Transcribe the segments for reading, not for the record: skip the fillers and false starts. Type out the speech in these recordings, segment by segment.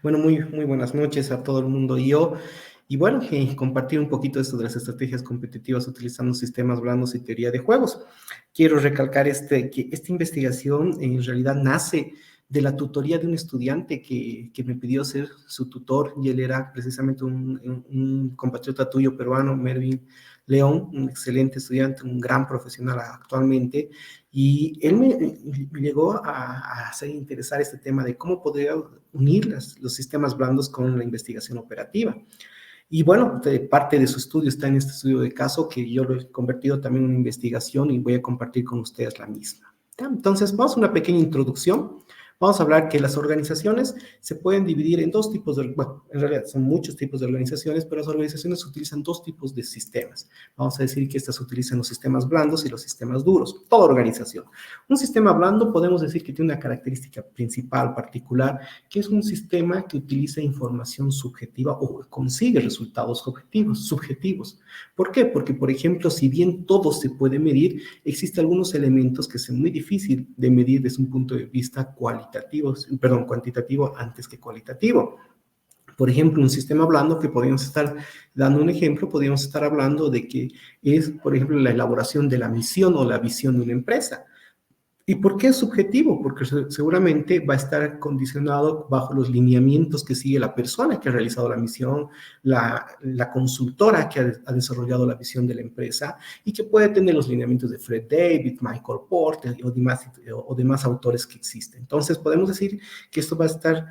Bueno, muy buenas noches a todo el mundo. Y bueno, compartir un poquito esto de las estrategias competitivas utilizando sistemas blandos y teoría de juegos. Quiero recalcar que esta investigación en realidad nace de la tutoría de un estudiante que me pidió ser su tutor, y él era precisamente un compatriota tuyo peruano, Mervin León, un excelente estudiante, un gran profesional actualmente, y él me llegó a hacer interesar este tema de cómo podría unir los sistemas blandos con la investigación operativa. Y bueno, parte de su estudio está en este estudio de caso que yo lo he convertido también en una investigación y voy a compartir con ustedes la misma. Entonces, vamos a una pequeña introducción. Vamos a hablar que las organizaciones se pueden dividir en dos tipos bueno, en realidad son muchos tipos de organizaciones, pero las organizaciones utilizan dos tipos de sistemas. Vamos a decir que estas utilizan los sistemas blandos y los sistemas duros, toda organización. Un sistema blando podemos decir que tiene una característica principal, particular, que es un sistema que utiliza información subjetiva o consigue resultados subjetivos. ¿Por qué? Porque, por ejemplo, si bien todo se puede medir, existen algunos elementos que son muy difíciles de medir desde un punto de vista cuantitativo antes que cualitativo. Por ejemplo, un sistema blando que podríamos estar dando un ejemplo, podríamos estar hablando de que es, por ejemplo, la elaboración de la misión o la visión de una empresa. ¿Y por qué es subjetivo? Porque seguramente va a estar condicionado bajo los lineamientos que sigue la persona que ha realizado la misión, la consultora que ha desarrollado la visión de la empresa, y que puede tener los lineamientos de Fred David, Michael Porter o demás autores que existen. Entonces, podemos decir que esto va a estar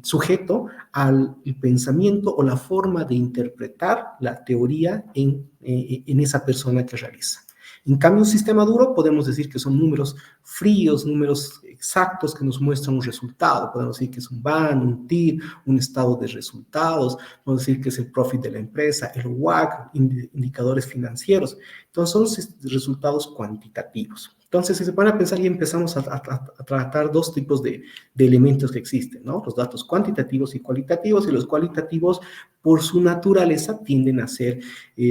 sujeto al pensamiento o la forma de interpretar la teoría en esa persona que realiza. En cambio, un sistema duro podemos decir que son números fríos, números exactos que nos muestran un resultado. Podemos decir que es un BAN, un TIR, un estado de resultados. Podemos decir que es el profit de la empresa, el WACC, indicadores financieros. Entonces, son resultados cuantitativos. Entonces, si se ponen a pensar, ya empezamos a tratar dos tipos de elementos que existen, ¿no? Los datos cuantitativos y cualitativos, y los cualitativos, por su naturaleza, tienden a ser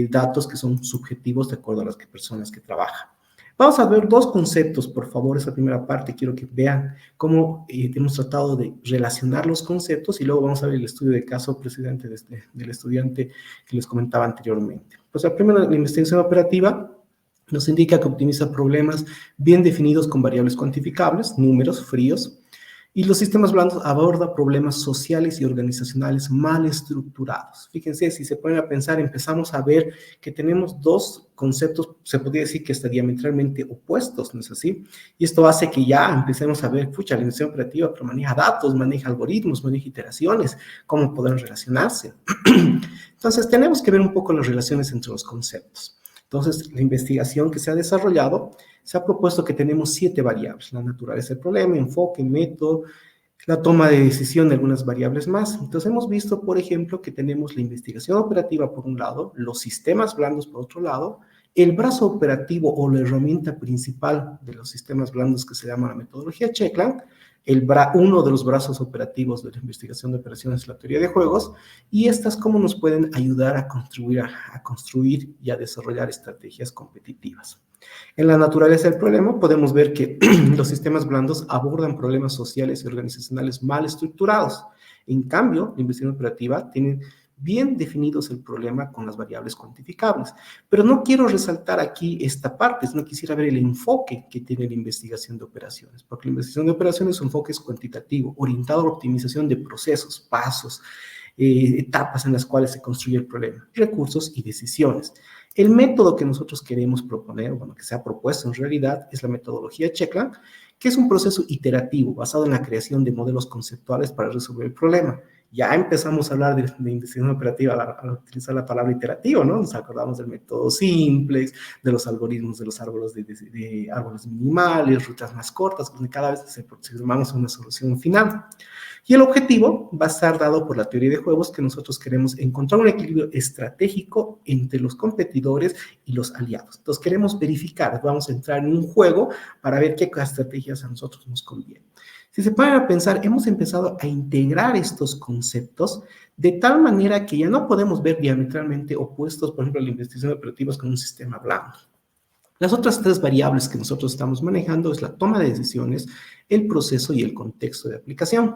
datos que son subjetivos de acuerdo a las personas que trabajan. Vamos a ver dos conceptos, por favor, esa primera parte. Quiero que vean cómo hemos tratado de relacionar los conceptos, y luego vamos a ver el estudio de caso precedente del estudiante que les comentaba anteriormente. Pues la primera, la investigación operativa nos indica que optimiza problemas bien definidos con variables cuantificables, números fríos, y los sistemas blandos abordan problemas sociales y organizacionales mal estructurados. Fíjense, si se ponen a pensar, empezamos a ver que tenemos dos conceptos, se podría decir que están diametralmente opuestos, ¿no es así? Y esto hace que ya empecemos a ver, pucha, la investigación operativa pero maneja datos, maneja algoritmos, maneja iteraciones, cómo podrán relacionarse. Entonces, tenemos que ver un poco las relaciones entre los conceptos. Entonces, la investigación que se ha desarrollado se ha propuesto que tenemos 7 variables: la naturaleza del problema, enfoque, método, la toma de decisión de algunas variables más. Entonces, hemos visto, por ejemplo, que tenemos la investigación operativa por un lado, los sistemas blandos por otro lado, el brazo operativo o la herramienta principal de los sistemas blandos que se llama la metodología Checkland, uno de los brazos operativos de la investigación de operaciones es la teoría de juegos, y estas cómo nos pueden ayudar a contribuir a construir y a desarrollar estrategias competitivas. En la naturaleza del problema podemos ver que los sistemas blandos abordan problemas sociales y organizacionales mal estructurados. En cambio, la investigación operativa tiene bien definidos el problema con las variables cuantificables. Pero no quiero resaltar aquí esta parte, sino quisiera ver el enfoque que tiene la investigación de operaciones, porque la investigación de operaciones, su enfoque es cuantitativo, orientado a la optimización de procesos, pasos, etapas en las cuales se construye el problema, recursos y decisiones. El método que nosotros queremos proponer, bueno, que se ha propuesto en realidad, es la metodología Checkland, que es un proceso iterativo basado en la creación de modelos conceptuales para resolver el problema. Ya empezamos a hablar de investigación operativa al utilizar la palabra iterativo, ¿no? Nos acordamos del método simplex, de los algoritmos de los árboles, de árboles minimales, rutas más cortas, donde cada vez se aproximamos a una solución final. Y el objetivo va a estar dado por la teoría de juegos, que nosotros queremos encontrar un equilibrio estratégico entre los competidores y los aliados. Entonces queremos verificar, vamos a entrar en un juego para ver qué estrategias a nosotros nos convienen. Si se ponen a pensar, hemos empezado a integrar estos conceptos de tal manera que ya no podemos ver diametralmente opuestos, por ejemplo, la investigación operativa con un sistema blando. Las otras 3 variables que nosotros estamos manejando es la toma de decisiones, el proceso y el contexto de aplicación.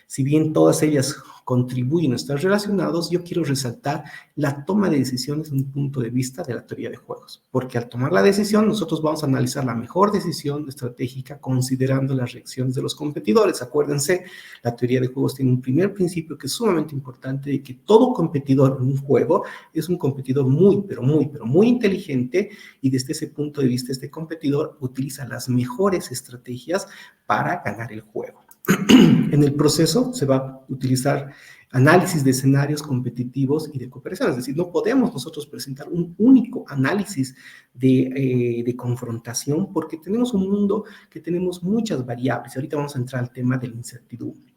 Si bien todas ellas contribuyen a estar relacionados, yo quiero resaltar la toma de decisiones desde un punto de vista de la teoría de juegos, porque al tomar la decisión nosotros vamos a analizar la mejor decisión estratégica considerando las reacciones de los competidores. Acuérdense, la teoría de juegos tiene un primer principio que es sumamente importante, de que todo competidor en un juego es un competidor muy inteligente, y desde ese punto de vista este competidor utiliza las mejores estrategias para ganar el juego. En el proceso se va a utilizar análisis de escenarios competitivos y de cooperación, es decir, no podemos nosotros presentar un único análisis de confrontación, porque tenemos un mundo que tenemos muchas variables. Ahorita vamos a entrar al tema de la incertidumbre.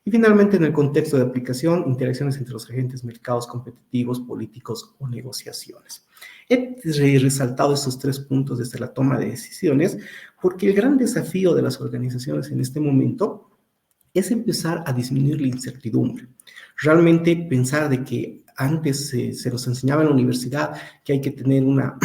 Y finalmente, en el contexto de aplicación, interacciones entre los agentes, mercados competitivos, políticos o negociaciones. He resaltado estos 3 puntos desde la toma de decisiones, porque el gran desafío de las organizaciones en este momento es empezar a disminuir la incertidumbre. Realmente pensar de que antes se nos enseñaba en la universidad que hay que tener una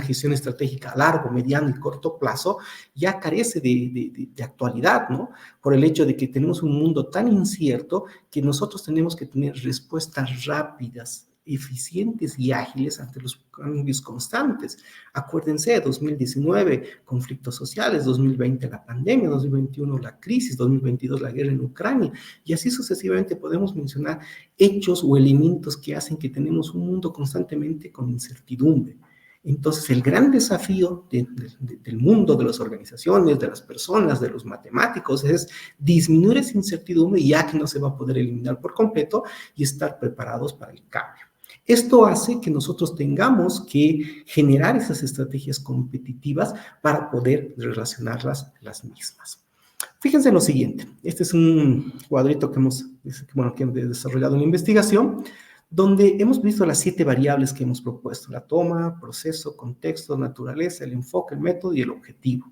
gestión estratégica a largo, mediano y corto plazo, ya carece de actualidad, ¿no? Por el hecho de que tenemos un mundo tan incierto que nosotros tenemos que tener respuestas rápidas, eficientes y ágiles ante los cambios constantes. Acuérdense, 2019, conflictos sociales, 2020, la pandemia, 2021, la crisis, 2022, la guerra en Ucrania, y así sucesivamente podemos mencionar hechos o elementos que hacen que tenemos un mundo constantemente con incertidumbre. Entonces, el gran desafío del mundo, de las organizaciones, de las personas, de los matemáticos, es disminuir esa incertidumbre, ya que no se va a poder eliminar por completo, y estar preparados para el cambio. Esto hace que nosotros tengamos que generar esas estrategias competitivas para poder relacionarlas las mismas. Fíjense en lo siguiente, este es un cuadrito que hemos desarrollado en la investigación, donde hemos visto las 7 variables que hemos propuesto: la toma, proceso, contexto, naturaleza, el enfoque, el método y el objetivo.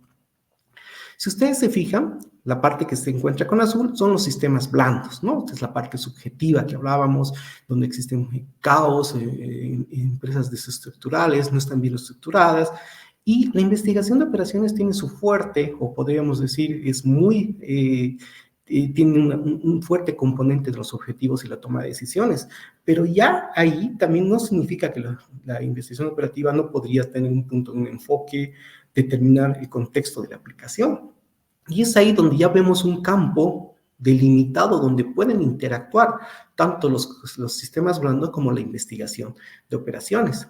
Si ustedes se fijan, la parte que se encuentra con azul son los sistemas blandos, ¿no? Esta es la parte subjetiva que hablábamos, donde existen caos, empresas desestructurales, no están bien estructuradas, y la investigación de operaciones tiene su fuerte, o podríamos decir, es tiene un fuerte componente de los objetivos y la toma de decisiones, pero ya ahí también no significa que la investigación operativa no podría tener un punto, un enfoque, determinar el contexto de la aplicación. Y es ahí donde ya vemos un campo delimitado donde pueden interactuar tanto los sistemas blandos como la investigación de operaciones.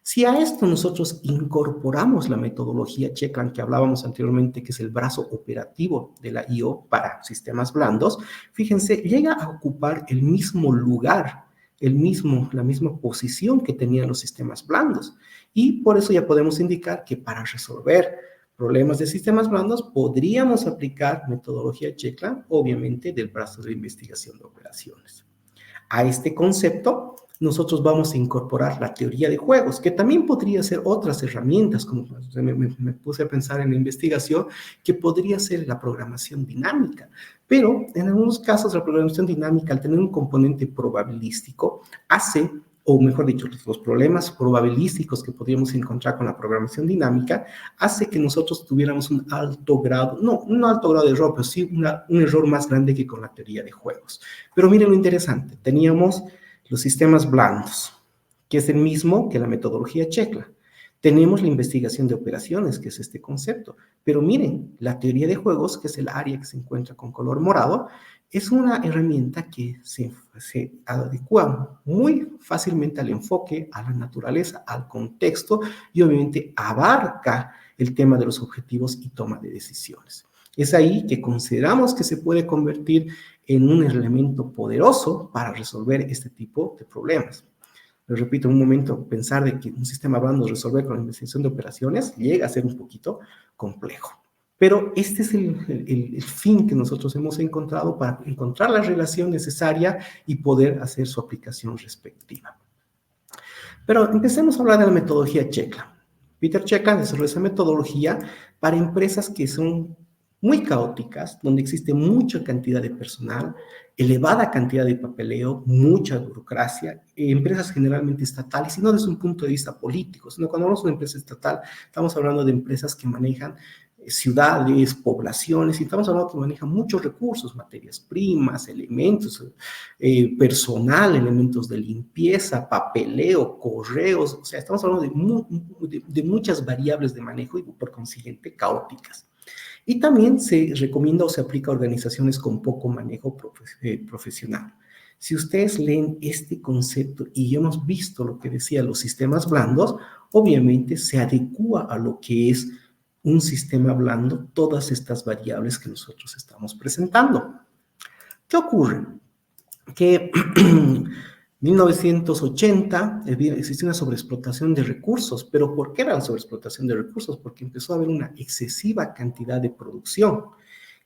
Si a esto nosotros incorporamos la metodología Checkland que hablábamos anteriormente, que es el brazo operativo de la IO para sistemas blandos, fíjense, llega a ocupar el mismo lugar, la misma posición que tenían los sistemas blandos. Y por eso ya podemos indicar que para resolver problemas de sistemas blandos podríamos aplicar metodología Checkland, obviamente del brazo de investigación de operaciones. A este concepto nosotros vamos a incorporar la teoría de juegos, que también podría ser otras herramientas, como me puse a pensar en la investigación, que podría ser la programación dinámica. Pero en algunos casos la programación dinámica, al tener un componente probabilístico, hace, o mejor dicho, los problemas probabilísticos que podríamos encontrar con la programación dinámica, hace que nosotros tuviéramos un alto grado, no un alto grado de error, pero sí un error más grande que con la teoría de juegos. Pero miren lo interesante, teníamos los sistemas blandos, que es el mismo que la metodología Checkland. Tenemos la investigación de operaciones, que es este concepto. Pero miren, la teoría de juegos, que es el área que se encuentra con color morado, es una herramienta que se adecua muy fácilmente al enfoque, a la naturaleza, al contexto, y obviamente abarca el tema de los objetivos y toma de decisiones. Es ahí que consideramos que se puede convertir en un elemento poderoso para resolver este tipo de problemas. Les repito, en un momento, pensar de que un sistema blando resolver con la investigación de operaciones llega a ser un poquito complejo. Pero este es el fin que nosotros hemos encontrado para encontrar la relación necesaria y poder hacer su aplicación respectiva. Pero empecemos a hablar de la metodología Checkland. Peter Checkland desarrolló esa metodología para empresas que son muy caóticas, donde existe mucha cantidad de personal, elevada cantidad de papeleo, mucha burocracia, empresas generalmente estatales, y no desde un punto de vista político, sino cuando hablamos de una empresa estatal, estamos hablando de empresas que manejan ciudades, poblaciones, y estamos hablando que maneja muchos recursos, materias primas, elementos, personal, elementos de limpieza, papeleo, correos, o sea, estamos hablando de muchas variables de manejo y por consiguiente caóticas. Y también se recomienda o se aplica a organizaciones con poco manejo profesional. Si ustedes leen este concepto y hemos visto lo que decía los sistemas blandos, obviamente se adecua a lo que es un sistema blando todas estas variables que nosotros estamos presentando. ¿Qué ocurre? Que en 1980 existía una sobreexplotación de recursos, pero ¿por qué era la sobreexplotación de recursos? Porque empezó a haber una excesiva cantidad de producción.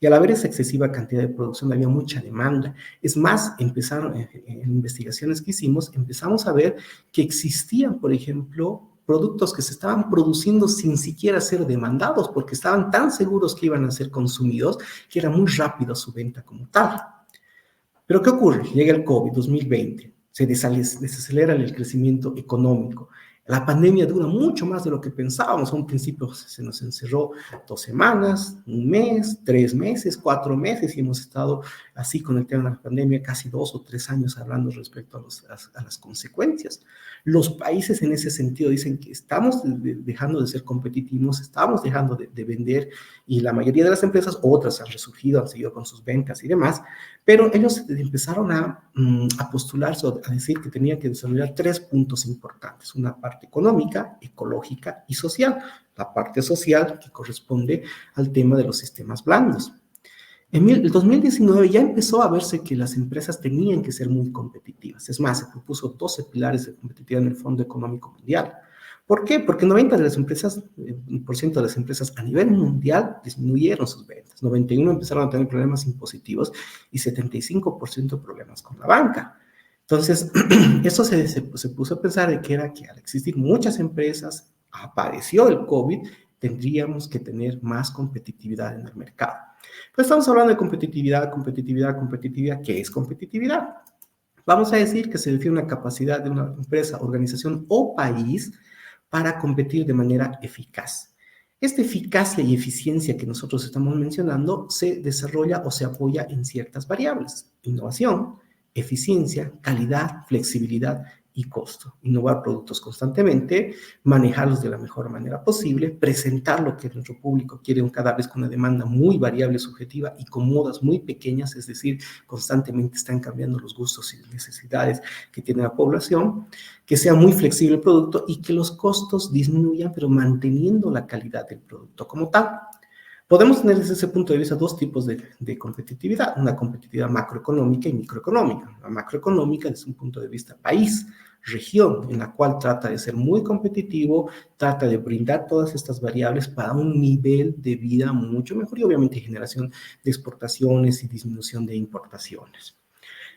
Y al haber esa excesiva cantidad de producción había mucha demanda. Es más, empezaron en investigaciones que hicimos, empezamos a ver que existían, por ejemplo, productos que se estaban produciendo sin siquiera ser demandados, porque estaban tan seguros que iban a ser consumidos, que era muy rápido su venta como tal. Pero ¿qué ocurre? Llega el COVID 2020, se desacelera el crecimiento económico. La pandemia dura mucho más de lo que pensábamos. A un principio se nos encerró 2 semanas, un mes, 3 meses, 4 meses, y hemos estado así con el tema de la pandemia casi 2 o 3 años hablando respecto a las consecuencias. Los países en ese sentido dicen que estamos dejando de ser competitivos, estamos dejando de vender, y la mayoría de las empresas, otras han resurgido, han seguido con sus ventas y demás, pero ellos empezaron a postularse o a decir que tenían que desarrollar 3 puntos importantes: una parte económica, ecológica y social. La parte social que corresponde al tema de los sistemas blandos. En el 2019 ya empezó a verse que las empresas tenían que ser muy competitivas. Es más, se propuso 12 pilares de competitividad en el Fondo Económico Mundial. ¿Por qué? Porque 90% de las empresas, de las empresas a nivel mundial disminuyeron sus ventas. 91 empezaron a tener problemas impositivos y 75% problemas con la banca. Entonces, eso se puso a pensar de que era que al existir muchas empresas, apareció el COVID, tendríamos que tener más competitividad en el mercado. Pues estamos hablando de competitividad, competitividad, competitividad. ¿Qué es competitividad? Vamos a decir que se define una capacidad de una empresa, organización o país para competir de manera eficaz. Esta eficacia y eficiencia que nosotros estamos mencionando se desarrolla o se apoya en ciertas variables: innovación, eficiencia, calidad, flexibilidad y costo. Innovar productos constantemente, manejarlos de la mejor manera posible, presentar lo que nuestro público quiere cada vez con una demanda muy variable, subjetiva y con modas muy pequeñas, es decir, constantemente están cambiando los gustos y necesidades que tiene la población, que sea muy flexible el producto y que los costos disminuyan, pero manteniendo la calidad del producto como tal. Podemos tener desde ese punto de vista 2 tipos de competitividad: una competitividad macroeconómica y microeconómica. La macroeconómica desde un punto de vista país, región, en la cual trata de ser muy competitivo, trata de brindar todas estas variables para un nivel de vida mucho mejor, y obviamente generación de exportaciones y disminución de importaciones.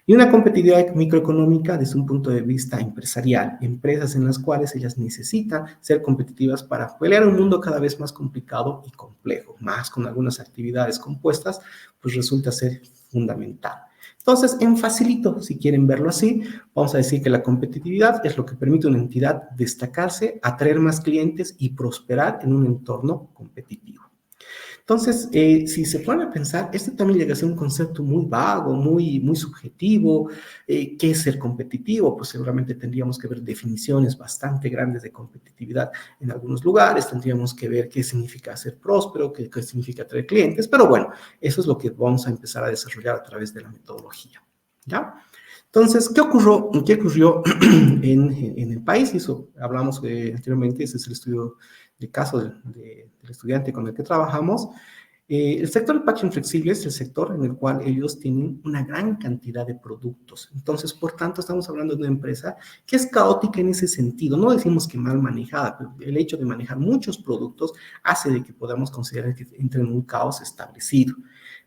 Y una competitividad microeconómica desde un punto de vista empresarial, empresas en las cuales ellas necesitan ser competitivas para pelear un mundo cada vez más complicado y complejo, más con algunas actividades compuestas, pues resulta ser fundamental. Entonces, en facilito, si quieren verlo así, vamos a decir que la competitividad es lo que permite a una entidad destacarse, atraer más clientes y prosperar en un entorno competitivo. Entonces, si se ponen a pensar, este también llega a ser un concepto muy vago, muy subjetivo. ¿Qué es ser competitivo? Pues seguramente tendríamos que ver definiciones bastante grandes de competitividad en algunos lugares, tendríamos que ver qué significa ser próspero, qué significa atraer clientes, pero bueno, eso es lo que vamos a empezar a desarrollar a través de la metodología, ¿ya? Entonces, ¿qué ocurrió en el país? Eso hablamos anteriormente, ese es el estudio de caso del estudiante con el que trabajamos. El sector de packaging flexible es el sector en el cual ellos tienen una gran cantidad de productos. Entonces, por tanto, estamos hablando de una empresa que es caótica en ese sentido. No decimos que mal manejada, pero el hecho de manejar muchos productos hace de que podamos considerar que entra en un caos establecido.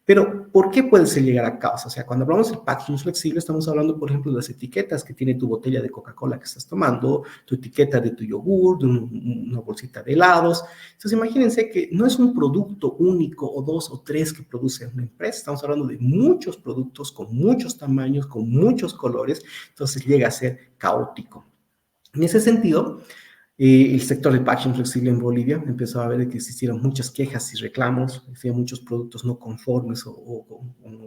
Pero, ¿por qué puede ser llegar a caos? O sea, cuando hablamos de packaging flexible, estamos hablando, por ejemplo, de las etiquetas que tiene tu botella de Coca-Cola que estás tomando, tu etiqueta de tu yogur, de una bolsita de helados. Entonces, imagínense que no es un producto único o 2 o 3 que produce una empresa. Estamos hablando de muchos productos con muchos tamaños, con muchos colores. Entonces, llega a ser caótico. En ese sentido, El sector de packaging flexible en Bolivia empezó a ver que existieron muchas quejas y reclamos, había muchos productos no conformes o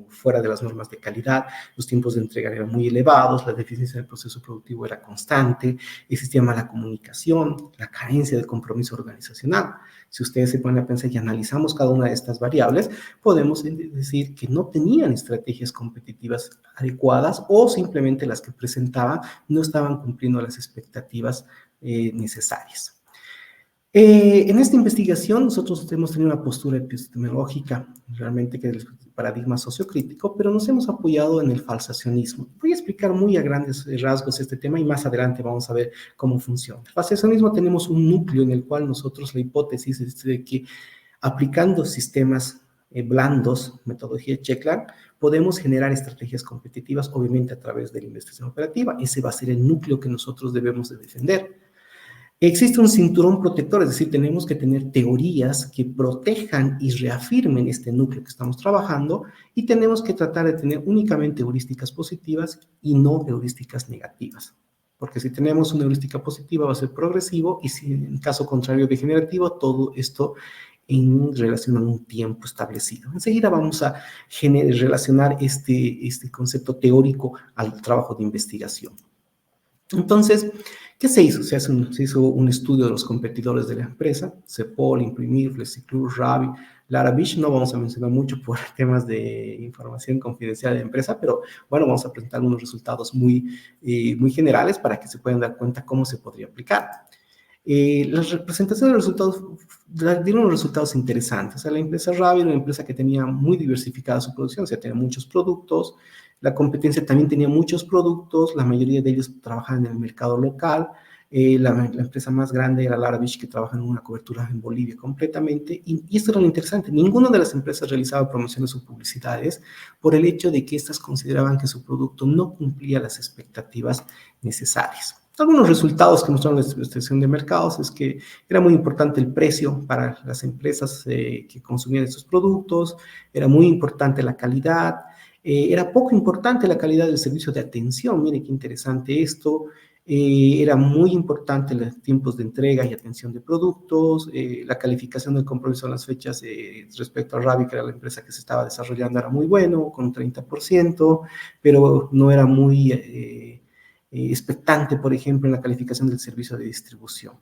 fuera de las normas de calidad, los tiempos de entrega eran muy elevados, la deficiencia del proceso productivo era constante, existía mala comunicación, la carencia de compromiso organizacional. Si ustedes se ponen a pensar y analizamos cada una de estas variables, podemos decir que no tenían estrategias competitivas adecuadas o simplemente las que presentaban no estaban cumpliendo las expectativas necesarias. En esta investigación nosotros hemos tenido una postura epistemológica realmente que es el paradigma sociocrítico, pero nos hemos apoyado en el falsacionismo. Voy a explicar muy a grandes rasgos este tema y más adelante vamos a ver cómo funciona. El falsacionismo tenemos un núcleo en el cual nosotros la hipótesis es de que aplicando sistemas blandos, metodología Checkland, podemos generar estrategias competitivas, obviamente a través de la investigación operativa. Ese va a ser el núcleo que nosotros debemos de defender. Existe un cinturón protector, es decir, tenemos que tener teorías que protejan y reafirmen este núcleo que estamos trabajando y tenemos que tratar de tener únicamente heurísticas positivas y no heurísticas negativas. Porque si tenemos una heurística positiva va a ser progresivo y si en caso contrario degenerativo, todo esto en relación a un tiempo establecido. Enseguida vamos a relacionar este concepto teórico al trabajo de investigación. Entonces, ¿qué se hizo? Se hizo un estudio de los competidores de la empresa, Cepol, Imprimir, Flexiclur, Ravi, Laravich. No vamos a mencionar mucho por temas de información confidencial de la empresa, pero bueno, vamos a presentar unos resultados muy generales para que se puedan dar cuenta cómo se podría aplicar. La representación de los resultados dieron unos resultados interesantes. O sea, la empresa Ravi era una empresa que tenía muy diversificada su producción, o sea, tenía muchos productos. La competencia también tenía muchos productos, la mayoría de ellos trabajaban en el mercado local. La empresa más grande era Laravich, que trabaja en una cobertura en Bolivia completamente. Y esto era lo interesante, ninguna de las empresas realizaba promociones o publicidades por el hecho de que estas consideraban que su producto no cumplía las expectativas necesarias. Algunos resultados que mostraron la investigación de mercados es que era muy importante el precio para las empresas que consumían estos productos, era muy importante la calidad, era poco importante la calidad del servicio de atención. Mire qué interesante esto. Era muy importante los tiempos de entrega y atención de productos, la calificación del compromiso en las fechas respecto a Ravi, que era la empresa que se estaba desarrollando, era muy bueno, con un 30%, pero no era muy expectante, por ejemplo, en la calificación del servicio de distribución.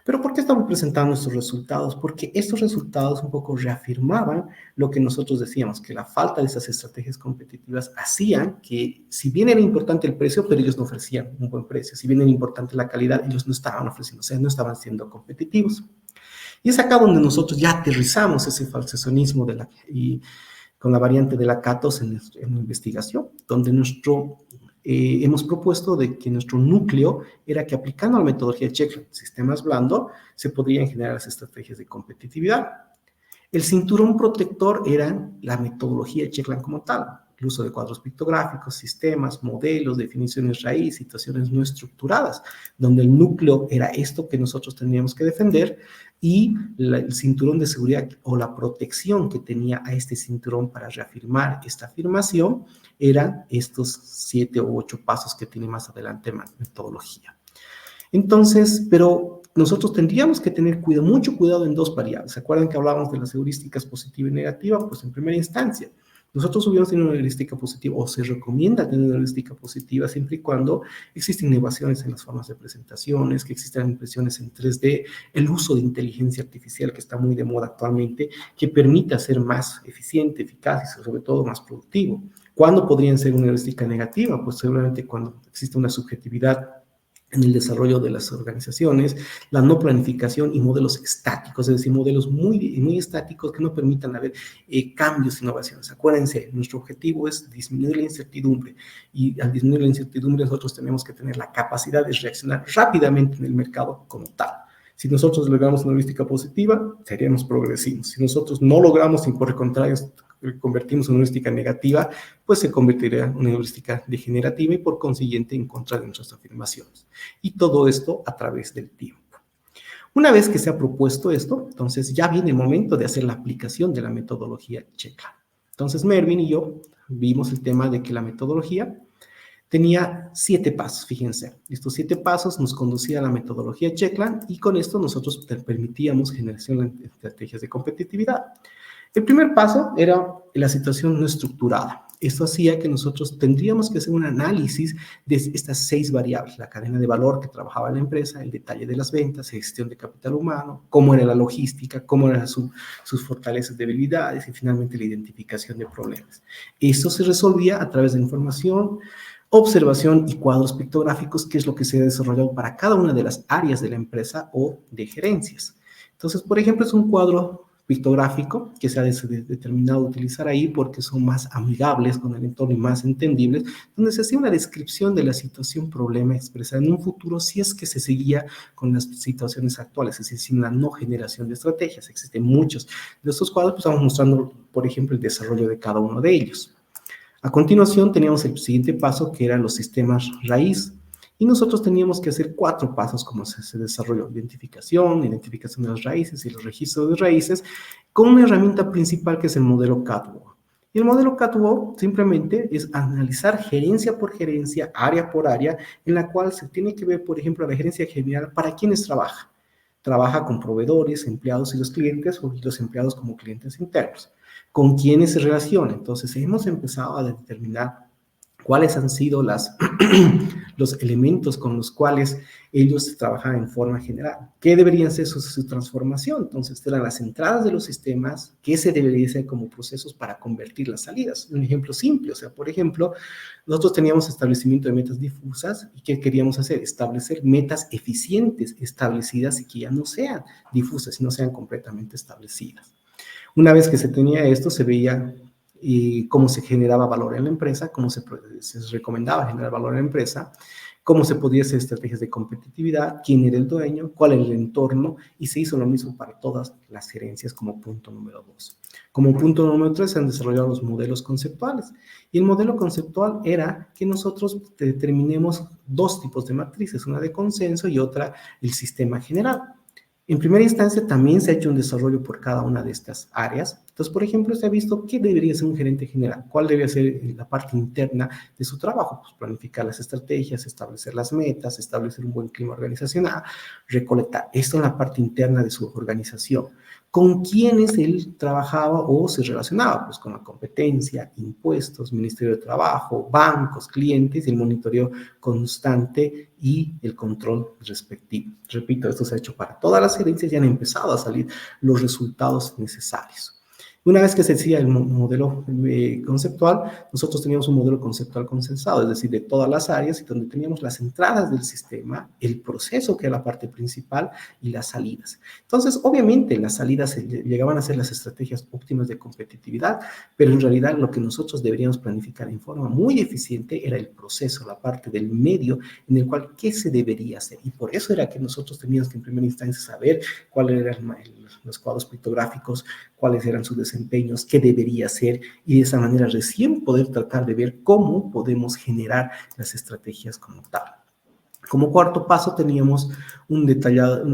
Pero ¿por qué estamos presentando estos resultados? Porque estos resultados un poco reafirmaban lo que nosotros decíamos, que la falta de esas estrategias competitivas hacían que, si bien era importante el precio, pero ellos no ofrecían un buen precio. Si bien era importante la calidad, ellos no estaban ofreciendo, o sea, no estaban siendo competitivos. Y es acá donde nosotros ya aterrizamos ese falsacionismo y con la variante de la CATOS en la investigación, donde hemos propuesto de que nuestro núcleo era que aplicando la metodología de Checkland, sistemas blandos, se podrían generar las estrategias de competitividad. El cinturón protector era la metodología de Checkland como tal, el uso de cuadros pictográficos, sistemas, modelos, definiciones raíz, situaciones no estructuradas, donde el núcleo era esto que nosotros teníamos que defender y el cinturón de seguridad o la protección que tenía a este cinturón para reafirmar esta afirmación eran estos 7 o 8 pasos que tiene más adelante metodología. Entonces, pero nosotros tendríamos que tener mucho cuidado en dos variables. ¿Se acuerdan que hablábamos de las heurísticas positiva y negativa? Pues en primera instancia, nosotros hubiéramos tenido una heurística positiva, o se recomienda tener una heurística positiva siempre y cuando existen innovaciones en las formas de presentaciones, que existan impresiones en 3D, el uso de inteligencia artificial que está muy de moda actualmente, que permita ser más eficiente, eficaz y sobre todo más productivo. ¿Cuándo podrían ser una heurística negativa? Pues seguramente cuando existe una subjetividad en el desarrollo de las organizaciones, la no planificación y modelos estáticos, es decir, modelos muy estáticos que no permitan haber cambios, innovaciones. Acuérdense, nuestro objetivo es disminuir la incertidumbre y al disminuir la incertidumbre nosotros tenemos que tener la capacidad de reaccionar rápidamente en el mercado como tal. Si nosotros logramos una heurística positiva, seríamos progresivos. Si nosotros no logramos y por el contrario convertimos en una heurística negativa, pues se convertiría en una heurística degenerativa y por consiguiente en contra de nuestras afirmaciones. Y todo esto a través del tiempo. Una vez que se ha propuesto esto, entonces ya viene el momento de hacer la aplicación de la metodología Checkland. Entonces Mervin y yo vimos el tema de que la metodología Tenía 7 pasos, fíjense. Estos 7 pasos nos conducía a la metodología Checkland y con esto nosotros permitíamos generación de estrategias de competitividad. El primer paso era la situación no estructurada. Esto hacía que nosotros tendríamos que hacer un análisis de estas 6 variables, la cadena de valor que trabajaba la empresa, el detalle de las ventas, gestión de capital humano, cómo era la logística, cómo eran sus fortalezas, debilidades y finalmente la identificación de problemas. Esto se resolvía a través de información, observación y cuadros pictográficos, que es lo que se ha desarrollado para cada una de las áreas de la empresa o de gerencias. Entonces, por ejemplo, es un cuadro pictográfico que se ha determinado utilizar ahí porque son más amigables con el entorno y más entendibles, donde se hacía una descripción de la situación problema expresada en un futuro si es que se seguía con las situaciones actuales, es decir, sin la no generación de estrategias. Existen muchos de estos cuadros, pues estamos mostrando, por ejemplo, el desarrollo de cada uno de ellos. A continuación teníamos el siguiente paso, que eran los sistemas raíz, y nosotros teníamos que hacer 4 pasos como se desarrolló: identificación de las raíces y los registros de raíces, con una herramienta principal que es el modelo Catwalk. Y el modelo Catwalk simplemente es analizar gerencia por gerencia, área por área, en la cual se tiene que ver, por ejemplo, la gerencia general, para quiénes trabaja. Trabaja con proveedores, empleados y los clientes, o los empleados como clientes internos. ¿Con quiénes se relaciona? Entonces, hemos empezado a determinar cuáles han sido los elementos con los cuales ellos trabajan en forma general. ¿Qué deberían ser su transformación? Entonces, eran las entradas de los sistemas, qué se debería hacer como procesos para convertir las salidas. Un ejemplo simple, o sea, por ejemplo, nosotros teníamos establecimiento de metas difusas y ¿qué queríamos hacer? Establecer metas eficientes, establecidas y que ya no sean difusas, sino sean completamente establecidas. Una vez que se tenía esto, se veía cómo se generaba valor en la empresa, cómo se recomendaba generar valor en la empresa, cómo se podía hacer estrategias de competitividad, quién era el dueño, cuál era el entorno, y se hizo lo mismo para todas las gerencias como punto número 2. Como punto número 3 se han desarrollado los modelos conceptuales, y el modelo conceptual era que nosotros determinemos 2 tipos de matrices, una de consenso y otra el sistema general. En primera instancia, también se ha hecho un desarrollo por cada una de estas áreas. Entonces, por ejemplo, se ha visto qué debería ser un gerente general, cuál debería ser la parte interna de su trabajo, pues planificar las estrategias, establecer las metas, establecer un buen clima organizacional, recolectar. Esto en la parte interna de su organización. ¿Con quiénes él trabajaba o se relacionaba? Pues con la competencia, impuestos, Ministerio de Trabajo, bancos, clientes, el monitoreo constante y el control respectivo. Repito, esto se ha hecho para todas las gerencias y han empezado a salir los resultados necesarios. Una vez que se hacía el modelo conceptual, nosotros teníamos un modelo conceptual consensado, es decir, de todas las áreas, y donde teníamos las entradas del sistema, el proceso, que era la parte principal, y las salidas. Entonces, obviamente, las salidas llegaban a ser las estrategias óptimas de competitividad, pero en realidad lo que nosotros deberíamos planificar en forma muy eficiente era el proceso, la parte del medio en el cual qué se debería hacer. Y por eso era que nosotros teníamos que en primera instancia saber cuáles eran los cuadros pictográficos, cuáles eran sus desempeños, qué debería hacer, y de esa manera recién poder tratar de ver cómo podemos generar las estrategias como tal. Como cuarto paso teníamos un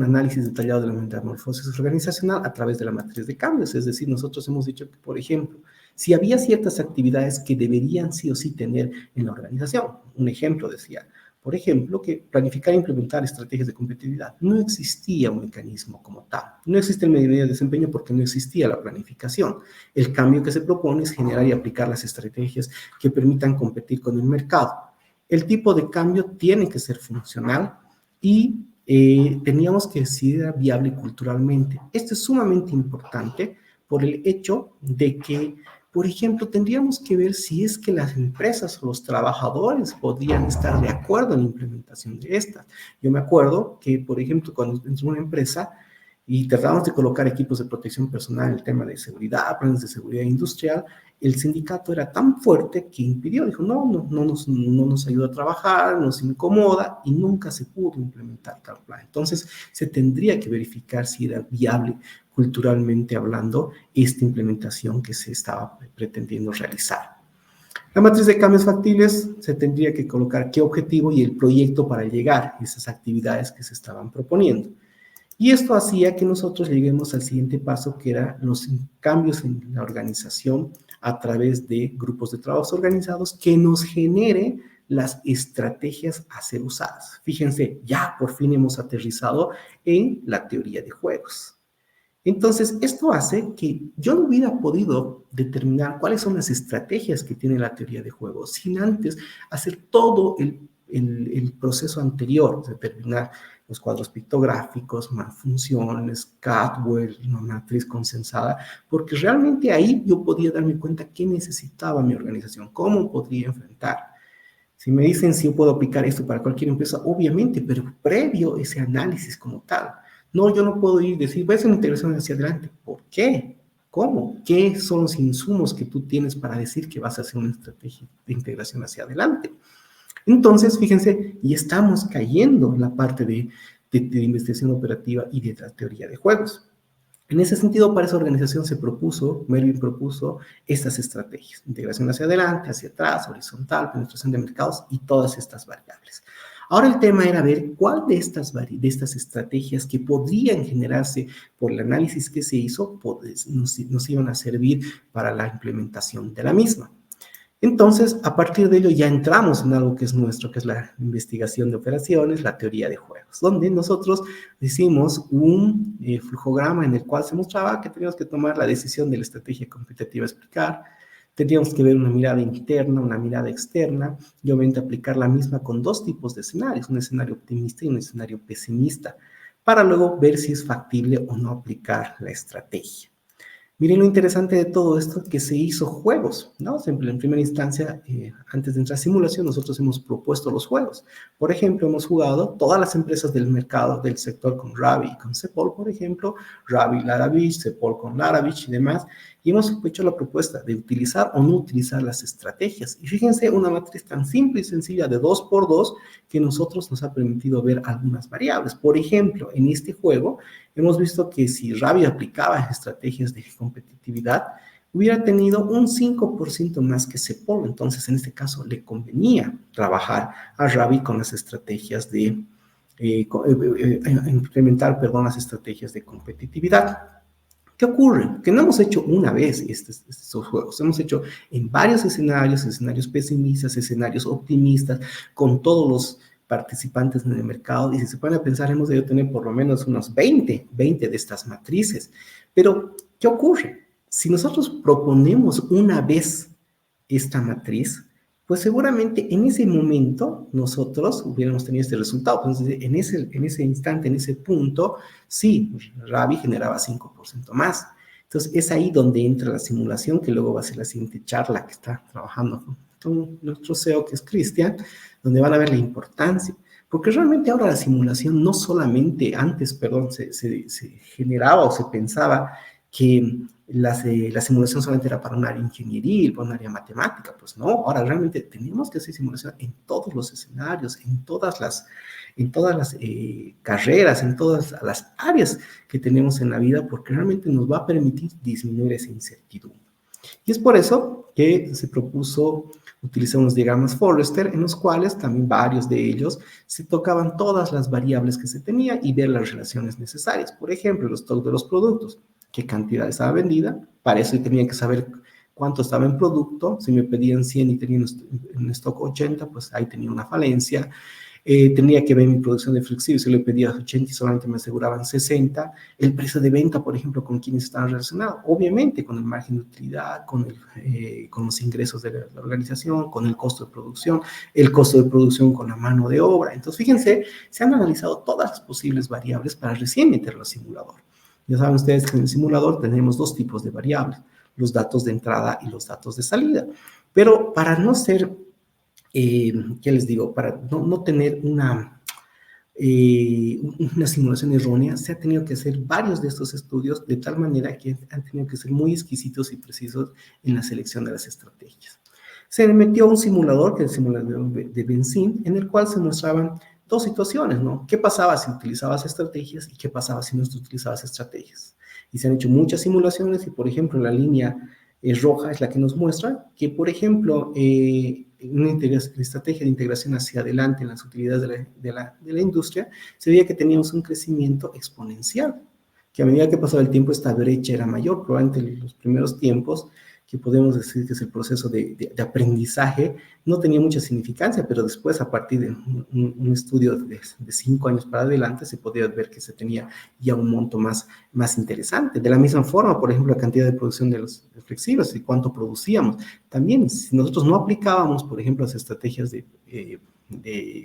análisis detallado de la metamorfosis organizacional a través de la matriz de cambios, es decir, nosotros hemos dicho que, por ejemplo, si había ciertas actividades que deberían sí o sí tener en la organización, un ejemplo decía, por ejemplo, que planificar e implementar estrategias de competitividad. No existía un mecanismo como tal. No existe el medida de desempeño porque no existía la planificación. El cambio que se propone es generar y aplicar las estrategias que permitan competir con el mercado. El tipo de cambio tiene que ser funcional y teníamos que si era viable culturalmente. Esto es sumamente importante por el hecho de que, por ejemplo, tendríamos que ver si es que las empresas o los trabajadores podrían estar de acuerdo en la implementación de estas. Yo me acuerdo que, por ejemplo, cuando entré en una empresa y tratábamos de colocar equipos de protección personal en el tema de seguridad, planes de seguridad industrial, el sindicato era tan fuerte que impidió, dijo, no nos ayuda a trabajar, nos incomoda, y nunca se pudo implementar tal plan. Entonces, se tendría que verificar si era viable culturalmente hablando esta implementación que se estaba pretendiendo realizar. La matriz de cambios factibles se tendría que colocar qué objetivo y el proyecto para llegar a esas actividades que se estaban proponiendo. Y esto hacía que nosotros lleguemos al siguiente paso, que eran los cambios en la organización a través de grupos de trabajo organizados que nos genere las estrategias a ser usadas. Fíjense, ya por fin hemos aterrizado en la teoría de juegos. Entonces, esto hace que yo no hubiera podido determinar cuáles son las estrategias que tiene la teoría de juegos sin antes hacer todo el proceso anterior, determinar los cuadros pictográficos, funciones, Cadwell, una matriz consensada, porque realmente ahí yo podía darme cuenta qué necesitaba mi organización, cómo podría enfrentar. Si me dicen si yo puedo aplicar esto para cualquier empresa, obviamente, pero previo ese análisis como tal. No, yo no puedo ir y decir, voy a hacer una integración hacia adelante. ¿Por qué? ¿Cómo? ¿Qué son los insumos que tú tienes para decir que vas a hacer una estrategia de integración hacia adelante? Entonces, fíjense, y estamos cayendo en la parte de investigación operativa y de la teoría de juegos. En ese sentido, para esa organización Melvin propuso estas estrategias: integración hacia adelante, hacia atrás, horizontal, penetración de mercados y todas estas variables. Ahora el tema era ver cuál de estas estrategias que podrían generarse por el análisis que se hizo nos iban a servir para la implementación de la misma. Entonces, a partir de ello ya entramos en algo que es nuestro, que es la investigación de operaciones, la teoría de juegos, donde nosotros hicimos un flujograma en el cual se mostraba que teníamos que tomar la decisión de la estrategia competitiva a explicar, teníamos que ver una mirada interna, una mirada externa, y obviamente aplicar la misma con dos tipos de escenarios, un escenario optimista y un escenario pesimista, para luego ver si es factible o no aplicar la estrategia. Miren lo interesante de todo esto, que se hizo juegos, ¿no? Siempre en primera instancia, antes de entrar a simulación, nosotros hemos propuesto los juegos. Por ejemplo, hemos jugado todas las empresas del mercado, del sector con Ravi y con Cepol, por ejemplo, Ravi Laravich, Cepol con Laravich y demás, y hemos hecho la propuesta de utilizar o no utilizar las estrategias. Y fíjense, una matriz tan simple y sencilla de 2x2 que nosotros nos ha permitido ver algunas variables. Por ejemplo, en este juego hemos visto que si Ravi aplicaba estrategias de competitividad, hubiera tenido un 5% más que Cepol. Entonces, en este caso, le convenía trabajar a Ravi con las estrategias de implementar, perdón, las estrategias de competitividad. ¿Qué ocurre? Que no hemos hecho una vez estos juegos, hemos hecho en varios escenarios pesimistas, escenarios optimistas, con todos los participantes en el mercado, y si se pueden pensar, hemos debido tener por lo menos unos 20 de estas matrices. Pero, ¿qué ocurre? Si nosotros proponemos una vez esta matriz, pues seguramente en ese momento nosotros hubiéramos tenido este resultado. Entonces, en ese instante, en ese punto, sí, Ravi generaba 5% más. Entonces, es ahí donde entra la simulación, que luego va a ser la siguiente charla que está trabajando con nuestro CEO, que es Cristian, donde van a ver la importancia. Porque realmente ahora la simulación no solamente, antes, perdón, se generaba o se pensaba que la simulación solamente era para un área ingenieril, para un área matemática. Pues no, ahora realmente tenemos que hacer simulación en todos los escenarios, en todas las carreras, en todas las áreas que tenemos en la vida, porque realmente nos va a permitir disminuir esa incertidumbre. Y es por eso que se propuso utilizar unos diagramas Forrester, en los cuales también varios de ellos se tocaban todas las variables que se tenía y ver las relaciones necesarias. Por ejemplo, los stock de los productos, qué cantidad estaba vendida, para eso tenía que saber cuánto estaba en producto. Si me pedían 100 y tenía en stock 80, pues ahí tenía una falencia. Tenía que ver mi producción de flexible, si le pedía 80 y solamente me aseguraban 60, el precio de venta, por ejemplo, con quienes estaban relacionados, obviamente con el margen de utilidad, con los ingresos de la organización, con el costo de producción, el costo de producción con la mano de obra. Entonces, fíjense, se han analizado todas las posibles variables para recién meterlo al simulador. Ya saben ustedes que en el simulador tenemos dos tipos de variables, los datos de entrada y los datos de salida. Pero para no ser ¿qué les digo? Para no tener una simulación errónea, se ha tenido que hacer varios de estos estudios de tal manera que han tenido que ser muy exquisitos y precisos en la selección de las estrategias. Se metió un simulador, que es el simulador de Benzin, en el cual se mostraban dos situaciones, ¿no? ¿Qué pasaba si utilizabas estrategias y qué pasaba si no utilizabas estrategias? Y se han hecho muchas simulaciones y, por ejemplo, la línea roja es la que nos muestra que, por ejemplo, una estrategia de integración hacia adelante en las utilidades de la industria, se veía que teníamos un crecimiento exponencial, que a medida que pasaba el tiempo esta brecha era mayor. Probablemente en los primeros tiempos, que podemos decir que es el proceso de aprendizaje, no tenía mucha significancia, pero después, a partir de un estudio de 5 años para adelante, se podía ver que se tenía ya un monto más interesante. De la misma forma, por ejemplo, la cantidad de producción de los flexibles y cuánto producíamos. También, si nosotros no aplicábamos, por ejemplo, las estrategias de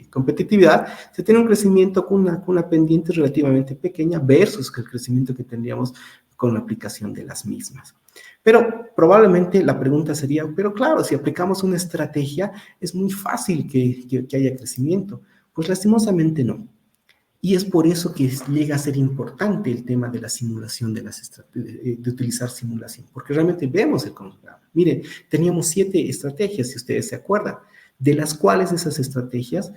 competitividad, se tiene un crecimiento con una pendiente relativamente pequeña versus el crecimiento que tendríamos con la aplicación de las mismas. Pero probablemente la pregunta sería, pero claro, si aplicamos una estrategia, es muy fácil que haya crecimiento. Pues lastimosamente no. Y es por eso que llega a ser importante el tema de la simulación, de utilizar simulación, porque realmente vemos el cronograma. Miren, teníamos 7 estrategias, si ustedes se acuerdan, de las cuales esas estrategias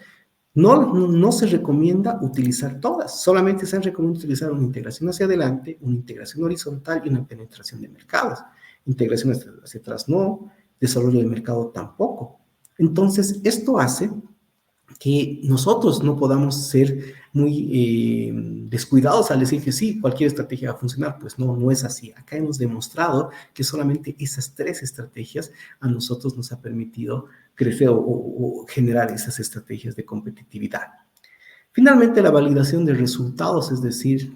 no se recomienda utilizar todas, solamente se recomienda utilizar una integración hacia adelante, una integración horizontal y una penetración de mercados. Integración hacia atrás no, desarrollo de mercado tampoco. Entonces, esto hace que nosotros no podamos ser muy descuidados al decir que sí, cualquier estrategia va a funcionar. Pues no es así. Acá hemos demostrado que solamente esas 3 estrategias a nosotros nos ha permitido crecer o generar esas estrategias de competitividad. Finalmente, la validación de resultados, es decir,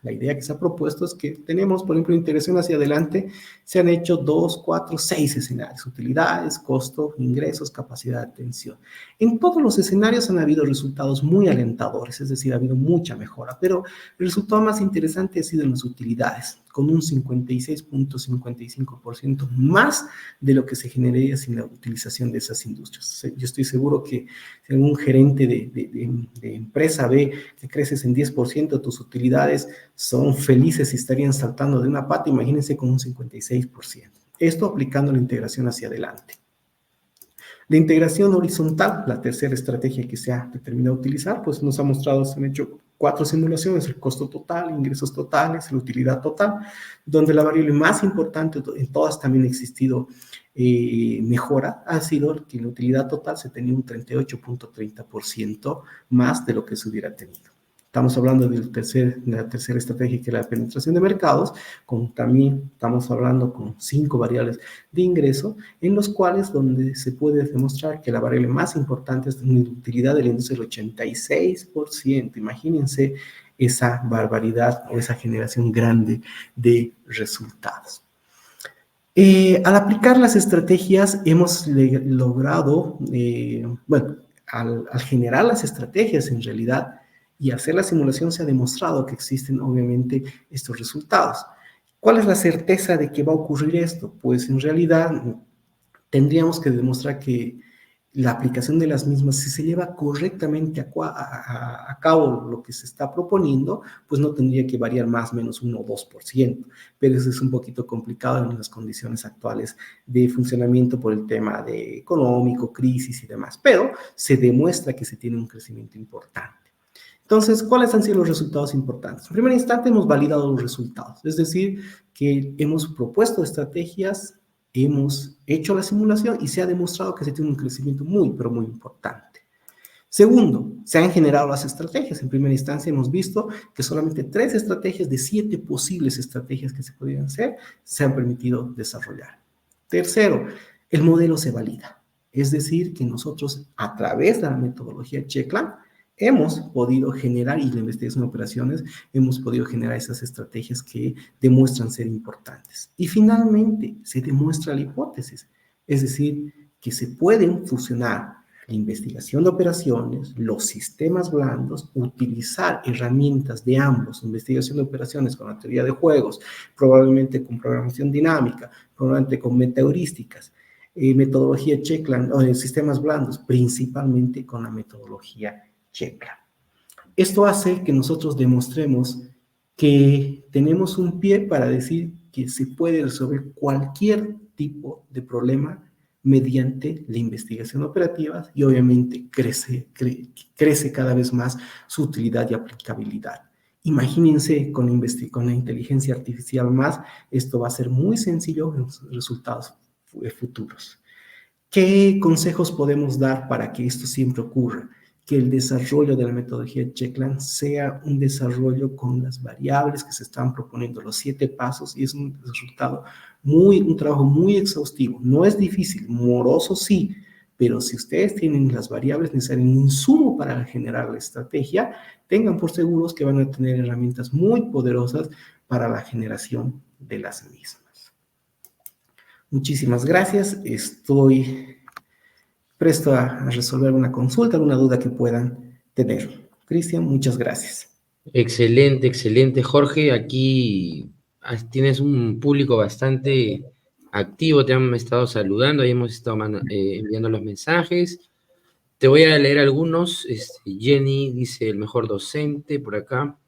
la idea que se ha propuesto es que tenemos, por ejemplo, integración hacia adelante, se han hecho 2, 4, 6 escenarios: utilidades, costo, ingresos, capacidad de atención. En todos los escenarios han habido resultados muy alentadores, es decir, ha habido mucha mejora, pero el resultado más interesante ha sido en las utilidades, con un 56.55% más de lo que se generaría sin la utilización de esas industrias. Yo estoy seguro que si algún gerente de empresa ve que creces en 10%, tus utilidades son felices y estarían saltando de una pata, imagínense con un 56%. Esto aplicando la integración hacia adelante. La integración horizontal, la tercera estrategia que se ha determinado utilizar, pues nos ha mostrado, se han hecho 4 simulaciones: el costo total, ingresos totales, la utilidad total, donde la variable más importante, en todas también ha existido mejora, ha sido que la utilidad total se tenía un 38.30% más de lo que se hubiera tenido. Estamos hablando de la tercera estrategia, que es la penetración de mercados, también estamos hablando con 5 variables de ingreso, en los cuales donde se puede demostrar que la variable más importante es una utilidad del índice del 86%. Imagínense esa barbaridad o esa generación grande de resultados. Al aplicar las estrategias hemos logrado, al generar las estrategias en realidad y hacer la simulación, se ha demostrado que existen obviamente estos resultados. ¿Cuál es la certeza de que va a ocurrir esto? Pues en realidad tendríamos que demostrar que la aplicación de las mismas, si se lleva correctamente a cabo lo que se está proponiendo, pues no tendría que variar más o menos 1 o 2%, pero eso es un poquito complicado en las condiciones actuales de funcionamiento por el tema de económico, crisis y demás, pero se demuestra que se tiene un crecimiento importante. Entonces, ¿cuáles han sido los resultados importantes? En primer instante, hemos validado los resultados, es decir, que hemos propuesto estrategias, hemos hecho la simulación y se ha demostrado que se tiene un crecimiento muy, pero muy importante. Segundo, se han generado las estrategias. En primera instancia hemos visto que solamente 3 estrategias de 7 posibles estrategias que se podían hacer se han permitido desarrollar. Tercero, el modelo se valida. Es decir, que nosotros, a través de la metodología Checkland, hemos podido generar, y la investigación de operaciones, hemos podido generar esas estrategias que demuestran ser importantes. Y finalmente, se demuestra la hipótesis, es decir, que se pueden fusionar la investigación de operaciones, los sistemas blandos, utilizar herramientas de ambos, investigación de operaciones con la teoría de juegos, probablemente con programación dinámica, probablemente con metaheurísticas, metodología Checkland, o sistemas blandos, principalmente con la metodología Checkland. Esto hace que nosotros demostremos que tenemos un pie para decir que se puede resolver cualquier tipo de problema mediante la investigación operativa, y obviamente crece cada vez más su utilidad y aplicabilidad. Imagínense con la inteligencia artificial más, esto va a ser muy sencillo en los resultados futuros. ¿Qué consejos podemos dar para que esto siempre ocurra? Que el desarrollo de la metodología Checkland sea un desarrollo con las variables que se están proponiendo, los 7 pasos, y es un trabajo muy exhaustivo. No es difícil, moroso sí, pero si ustedes tienen las variables necesarias, un insumo para generar la estrategia, tengan por seguros que van a tener herramientas muy poderosas para la generación de las mismas. Muchísimas gracias. Estoy presto a resolver una consulta, alguna duda que puedan tener. Cristian, muchas gracias. Excelente, excelente, Jorge. Aquí tienes un público bastante activo, te han estado saludando, ahí hemos estado enviando los mensajes. Te voy a leer algunos. Jenny dice, el mejor docente, por acá.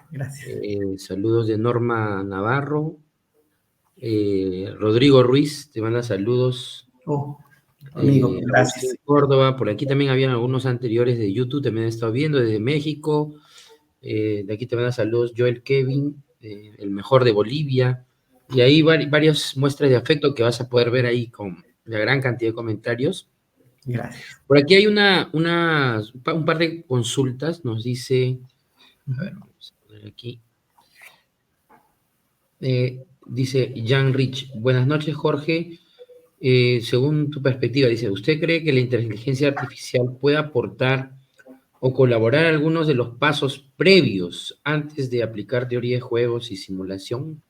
Gracias. Saludos de Norma Navarro. Rodrigo Ruiz te manda saludos. Oh, amigo, gracias. Agustín Córdoba, por aquí también habían algunos anteriores de YouTube, también he estado viendo, desde México. De aquí te manda saludos Joel Kevin, el mejor de Bolivia. Y ahí varias muestras de afecto que vas a poder ver ahí con la gran cantidad de comentarios. Gracias. Por aquí hay un par de consultas, nos dice, a ver, vamos a poner aquí. Dice Jan Rich, buenas noches Jorge. Según tu perspectiva, dice, ¿usted cree que la inteligencia artificial puede aportar o colaborar en algunos de los pasos previos antes de aplicar teoría de juegos y simulación?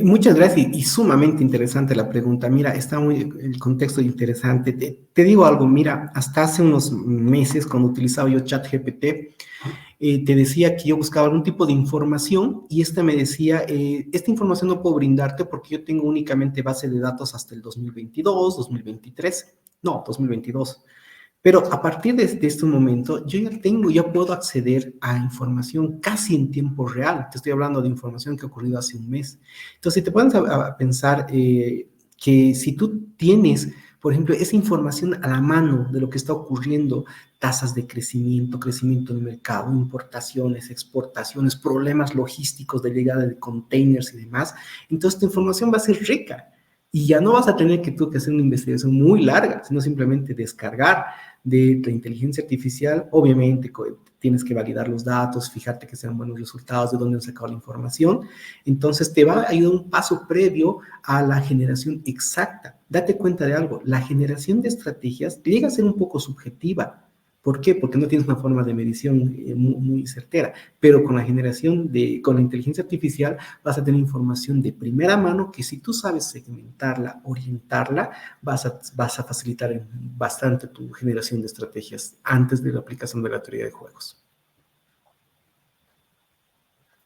Muchas gracias y sumamente interesante la pregunta. Mira, está muy el contexto interesante. Te digo algo, mira, hasta hace unos meses cuando utilizaba yo ChatGPT, te decía que yo buscaba algún tipo de información y esta me decía, esta información no puedo brindarte porque yo tengo únicamente base de datos hasta el 2022, 2023, no, 2022. Pero a partir de este momento, yo ya puedo acceder a información casi en tiempo real. Te estoy hablando de información que ha ocurrido hace un mes. Entonces, si te pones a pensar que si tú tienes, por ejemplo, esa información a la mano de lo que está ocurriendo, tasas de crecimiento del mercado, importaciones, exportaciones, problemas logísticos de llegada de containers y demás, entonces tu información va a ser rica. Y ya no vas a tener que tú que hacer una investigación muy larga, sino simplemente descargar de la inteligencia artificial. Obviamente tienes que validar los datos, fijarte que sean buenos resultados, de dónde han sacado la información. Entonces te va a ayudar un paso previo a la generación exacta. Date cuenta de algo, la generación de estrategias llega a ser un poco subjetiva. ¿Por qué? Porque no tienes una forma de medición muy certera, pero con con la inteligencia artificial vas a tener información de primera mano que si tú sabes segmentarla, orientarla, vas a facilitar bastante tu generación de estrategias antes de la aplicación de la teoría de juegos.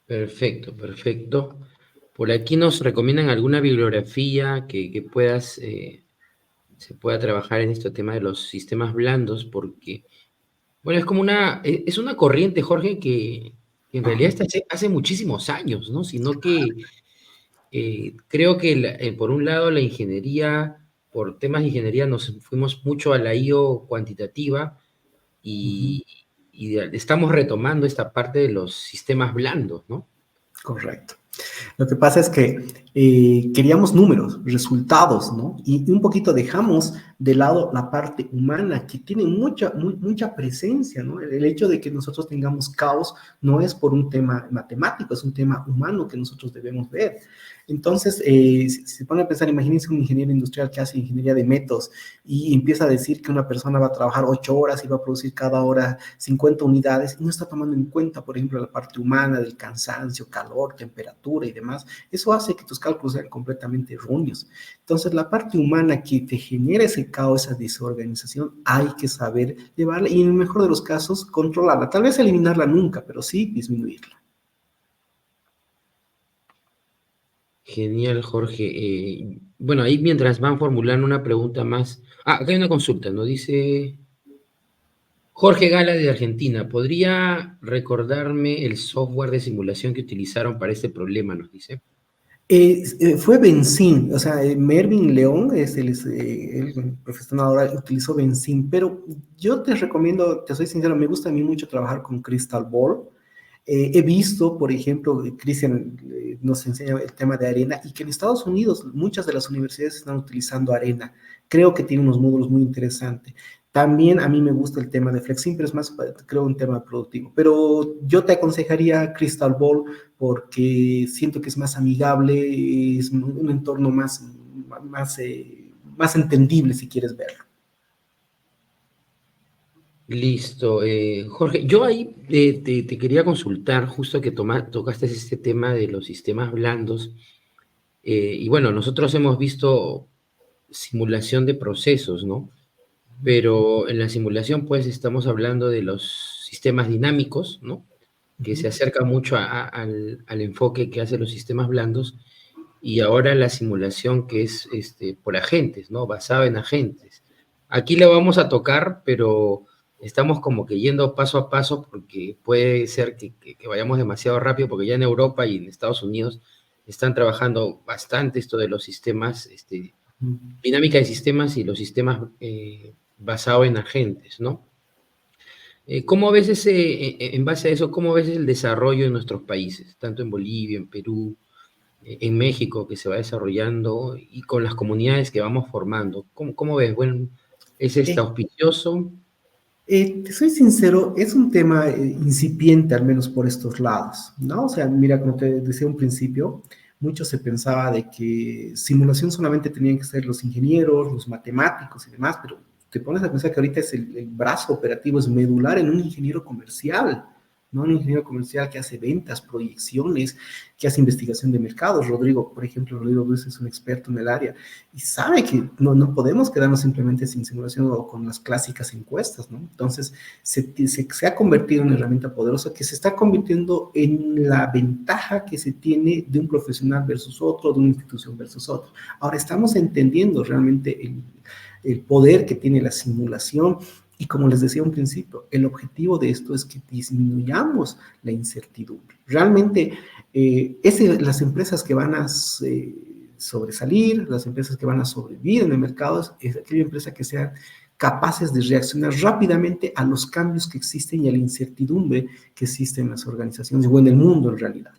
Perfecto, perfecto. Por aquí nos recomiendan alguna bibliografía que se pueda trabajar en este tema de los sistemas blandos, porque, bueno, es como es una corriente, Jorge, que en realidad está hace muchísimos años, ¿no? Sino que creo que por un lado la ingeniería, por temas de ingeniería nos fuimos mucho a la IO cuantitativa y, estamos retomando esta parte de los sistemas blandos, ¿no? Correcto. Lo que pasa es que queríamos números, resultados, ¿no? Y un poquito dejamos de lado la parte humana que tiene mucha presencia, ¿no? El hecho de que nosotros tengamos caos no es por un tema matemático, es un tema humano que nosotros debemos ver. Entonces, si se pone a pensar, imagínense un ingeniero industrial que hace ingeniería de métodos y empieza a decir que una persona va a trabajar 8 horas y va a producir cada hora 50 unidades y no está tomando en cuenta, por ejemplo, la parte humana del cansancio, calor, temperatura y demás. Eso hace que tus cálculos sean completamente erróneos. Entonces, la parte humana que te genera ese caos, esa desorganización, hay que saber llevarla y en el mejor de los casos, controlarla. Tal vez eliminarla nunca, pero sí disminuirla. Genial, Jorge. Bueno, ahí mientras van formulando una pregunta más. Acá hay una consulta, ¿no? Dice Jorge Gala de Argentina. ¿Podría recordarme el software de simulación que utilizaron para este problema? Nos dice. Fue Benzin, o sea, Mervin León, el profesional ahora, utilizó Benzin, pero yo te recomiendo, te soy sincero, me gusta a mí mucho trabajar con Crystal Ball. He visto, por ejemplo, Cristian nos enseña el tema de Arena y que en Estados Unidos muchas de las universidades están utilizando Arena. Creo que tiene unos módulos muy interesantes. También a mí me gusta el tema de Flexim, pero es más, creo, un tema productivo. Pero yo te aconsejaría Crystal Ball porque siento que es más amigable, es un entorno más entendible si quieres verlo. Listo. Jorge, yo ahí te quería consultar, justo que tocaste este tema de los sistemas blandos. Y bueno, nosotros hemos visto simulación de procesos, ¿no? Pero en la simulación, pues, estamos hablando de los sistemas dinámicos, ¿no? Que Ujú. se acerca mucho al enfoque que hacen los sistemas blandos, y ahora la simulación que es por agentes, ¿no? Basada en agentes. Aquí le vamos a tocar, pero estamos como que yendo paso a paso porque puede ser que vayamos demasiado rápido, porque ya en Europa y en Estados Unidos están trabajando bastante esto de los sistemas, dinámica de sistemas y los sistemas basados en agentes, ¿no? ¿Cómo ves en base a eso, cómo ves el desarrollo en nuestros países, tanto en Bolivia, en Perú, en México, que se va desarrollando y con las comunidades que vamos formando? ¿Cómo ves? Bueno, ¿es Eh, auspicioso? Te soy sincero, es un tema incipiente, al menos por estos lados, ¿no? O sea, mira, como te decía un principio, mucho se pensaba de que simulación solamente tenían que ser los ingenieros, los matemáticos y demás, pero te pones a pensar que ahorita es el brazo operativo, es medular en un ingeniero comercial, ¿no? Un ingeniero comercial que hace ventas, proyecciones, que hace investigación de mercados. Rodrigo, por ejemplo, Rodrigo Luis es un experto en el área y sabe que no podemos quedarnos simplemente sin simulación o con las clásicas encuestas, ¿no? Entonces, se ha convertido en una herramienta poderosa que se está convirtiendo en la ventaja que se tiene de un profesional versus otro, de una institución versus otro. Ahora estamos entendiendo realmente el poder que tiene la simulación y como les decía un principio, el objetivo de esto es que disminuyamos la incertidumbre. Realmente, las empresas que van a sobresalir, las empresas que van a sobrevivir en el mercado, es aquella empresa que sean capaces de reaccionar rápidamente a los cambios que existen y a la incertidumbre que existe en las organizaciones o en el mundo en realidad.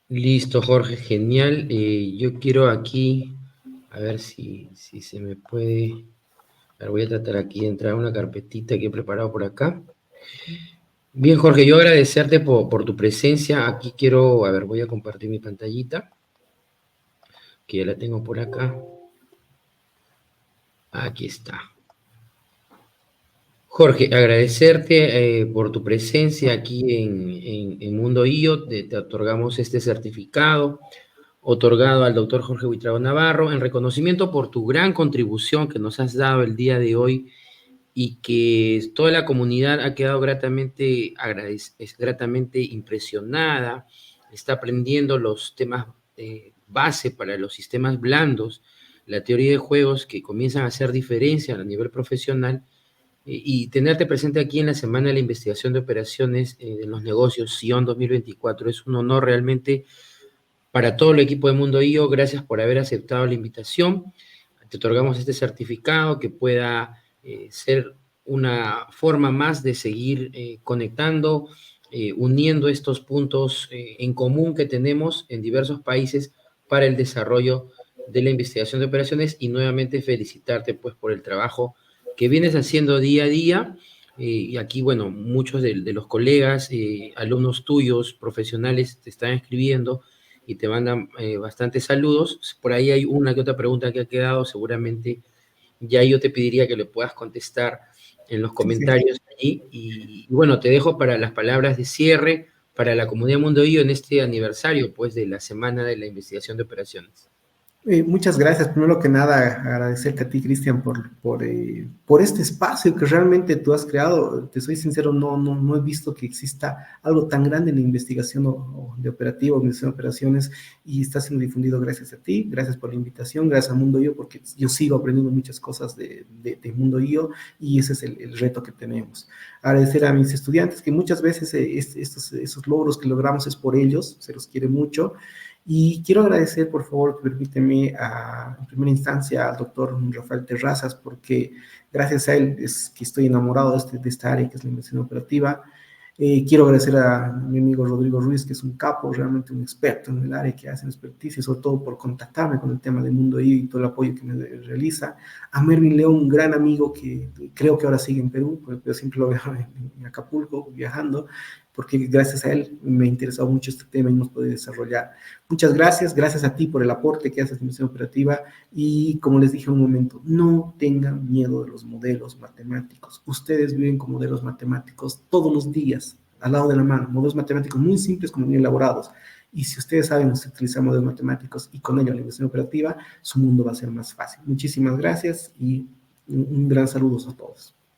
Listo, Jorge, genial. Yo quiero aquí, a ver si se me puede. A ver, voy a tratar aquí de entrar a una carpetita que he preparado por acá. Bien, Jorge, yo agradecerte por tu presencia. Aquí quiero, a ver, voy a compartir mi pantallita, que ya la tengo por acá. Aquí está. Jorge, agradecerte por tu presencia aquí en Mundo IO. Te otorgamos este certificado otorgado al doctor Jorge Buitrago Navarro en reconocimiento por tu gran contribución que nos has dado el día de hoy y que toda la comunidad ha quedado es gratamente impresionada, está aprendiendo los temas base para los sistemas blandos, la teoría de juegos que comienzan a hacer diferencia a nivel profesional, y tenerte presente aquí en la Semana de la Investigación de Operaciones de los Negocios, SION 2024, es un honor realmente para todo el equipo de Mundo IO. Gracias por haber aceptado la invitación. Te otorgamos este certificado que pueda ser una forma más de seguir conectando, uniendo estos puntos en común que tenemos en diversos países para el desarrollo de la investigación de operaciones, y nuevamente felicitarte pues por el trabajo que vienes haciendo día a día. Y aquí, bueno, muchos de los colegas, alumnos tuyos, profesionales, te están escribiendo y te mandan bastantes saludos. Por ahí hay una que otra pregunta que ha quedado, seguramente ya yo te pediría que le puedas contestar en los Sí, sí. comentarios allí. Y bueno, te dejo para las palabras de cierre para la comunidad Mundo IO en este aniversario, pues, de la Semana de la Investigación de Operaciones. Muchas gracias. Primero que nada, agradecerte a ti, Cristian, por este espacio que realmente tú has creado. Te soy sincero, no he visto que exista algo tan grande en la investigación de operativo, organización de operaciones, y está siendo difundido gracias a ti. Gracias por la invitación, gracias a Mundo IO, porque yo sigo aprendiendo muchas cosas de Mundo IO y ese es el reto que tenemos. Agradecer a mis estudiantes, que muchas veces estos logros que logramos es por ellos, se los quiere mucho. Y quiero agradecer, por favor, permíteme, en primera instancia al doctor Rafael Terrazas, porque gracias a él es que estoy enamorado de esta área que es la inversión operativa. Quiero agradecer a mi amigo Rodrigo Ruiz, que es un capo, realmente un experto en el área, que hace expertise, sobre todo por contactarme con el tema del mundo y todo el apoyo que me realiza. A Mervin León, un gran amigo que creo que ahora sigue en Perú, pero siempre lo veo en Acapulco viajando. porque gracias a él me ha interesado mucho este tema y hemos podido desarrollar. Muchas gracias, gracias a ti por el aporte que haces a la investigación operativa y como les dije en un momento, no tengan miedo de los modelos matemáticos. Ustedes viven con modelos matemáticos todos los días, al lado de la mano, modelos matemáticos muy simples como muy elaborados. Y si ustedes saben utilizar modelos matemáticos y con ello la investigación operativa, su mundo va a ser más fácil. Muchísimas gracias y un gran saludo a todos.